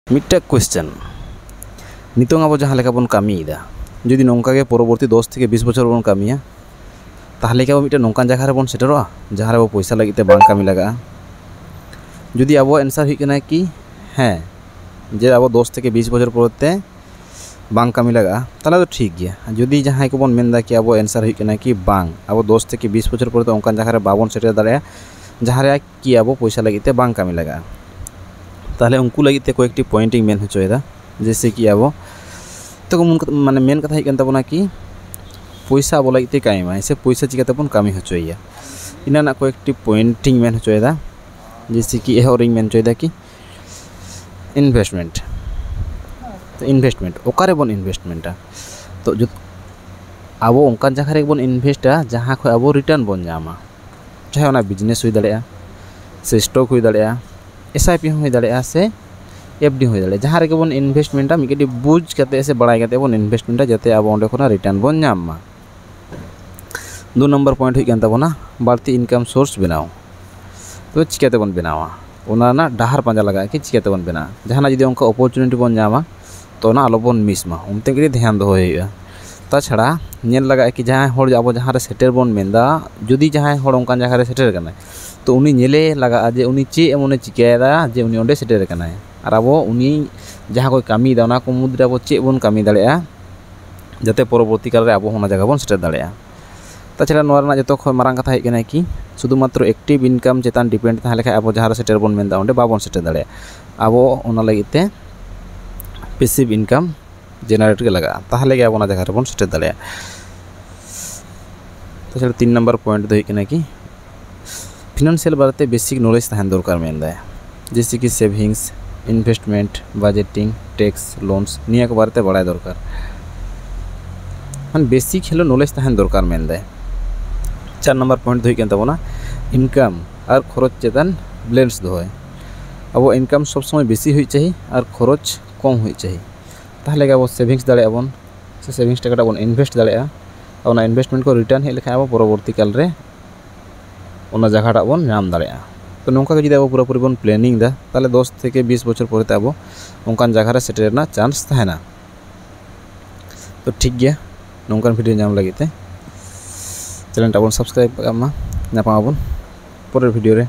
मिट्टा question नितों अब जहाँ लेका बन कामीदा जुदी नौका के परवर्ती 10 থেকে 20 बछर बन कामिया ताहले क्या मिट्टा नौकान जगह रे बन सेटरोआ जहाँ रे पैसा लगिते बांग कामी लगा जुदी अब आंसर हुई कना कि हाँ जे अब 10 থেকে 20 बछर परते बांग कामी लगा ताहले तो ठीक गया। जुदी जहाँ को बन मेनदा कि अब आंसर हुई कना कि बांग अब 10 থেকে 20 बछर परते ओंकान जगह रे बाबन सेटर दाड़े जहाँ रे कि अब पैसा लगिते बांग कामी लगा ताहले उनको लगिते कोई पॉइंटिंग मेन होचोदा जैसे कि अब तो माने मेन कथा हुई तबना कि पैसा अब लगिते कायमा से पैसा चिकाते बन कामी होचोया इना कोई पॉइंटिंग मेन होचोदा जैसे कि यह रिंग मेन होचोदा कि इन्वेस्टमेंट तो इन्वेस्टमेंट ओकारे बन इन्वेस्टमेंटा तो जो अब उनका जगह रे बन इन्वेस्टा जहाँ खो अब रिटर्न बन जामा चाहे उना बिजनेस हुई दाड़ेया से स्टॉक हुई दाड़ेया SIP हुई दाड़ेया से FD हुई दाड़ेया जहाँ रे बन इन्वेस्टमेंटा मिकटी बुझ करते से बड़ाई करते बन इन्वेस्टमेंटा जाते अब ओंडे खोना रिटर्न बन जामा। 2 नंबर पॉइंट हुई तबना बाड़ती इनकम सोर्स बनाओ तो चिकाते बन बनावा ओना ना डाहर पांजा लगा कि चिकाते बन बना जहाँ जुदी उनका अपॉर्चुनिटी बन जामा तो ना आलो बन मिस मा उनते के ध्यान दो होइया ताछाड़ा नेल लगा कि जहाँ होड़ अब जहाँ रे सेटर बन मेंदा जुदी जहाँ होड़ उनका जगह रे सेटर कना तो उनी नेले लगा जे उनी चे एमने चिकायदा जे उनी ओंडे सेटर कना और अब उनी जहाँ कोई कामी दा को मुद्रे अब चे बन कामी दाड़ेया जाते परवर्ती काल रे अब होना जगह बन सेटर दाड़ेया। ताछाड़ा नोरा जो खय मारांग कथा है कि शुधुमात्र एक्टिव इनकम चेतान डिपेंड ताहे लेखा अब जहाँ सेटर बन मेंदा ओंडे बाबन सेटर दाड़ेया अब ओना लगिते पैसिव इनकम जेनारेट के लगा ताहले गया ओना जगह बन सेटर दाड़ेया। ताछाड़ा 3 नंबर पॉइंट दो है कि फिनान्शियल बारे बेसिक नॉलेज तहन दरकार मेनदा जैसे कि savings investment budgeting tax loans निया के बारे बड़ा दरकार मान बेसिक हेलो नॉलेज तहन दरकार मेनदा। 4 नंबर पॉइंट दो है तबना इनकम और खरच चेतान बैलेंस दो अब इनकम सब समय बेसी हुई चाहिए और खरच कम हुई चाहिए ताहले अब सेविंग्स दाड़े बन से सेविंग्स टाका बन इनभेस्ट दाड़े और इनभेस्टमेंट को रिटर्न हेल्ले अब परवर्ती काल रे ओना जगह बन नाम दाड़े तो नौका जुदी अब पूरा पूरी बन प्लानिंग दा ताहले 10 থেকে 20 बछर परते अब ओंकान जगह रे सेटर ना चांस थाहेना तो ठीक गया नौकान वीडियो नाम लगिते चैनल टाबन सब्सक्राइब कामा नापाबन परेर वीडियो रे।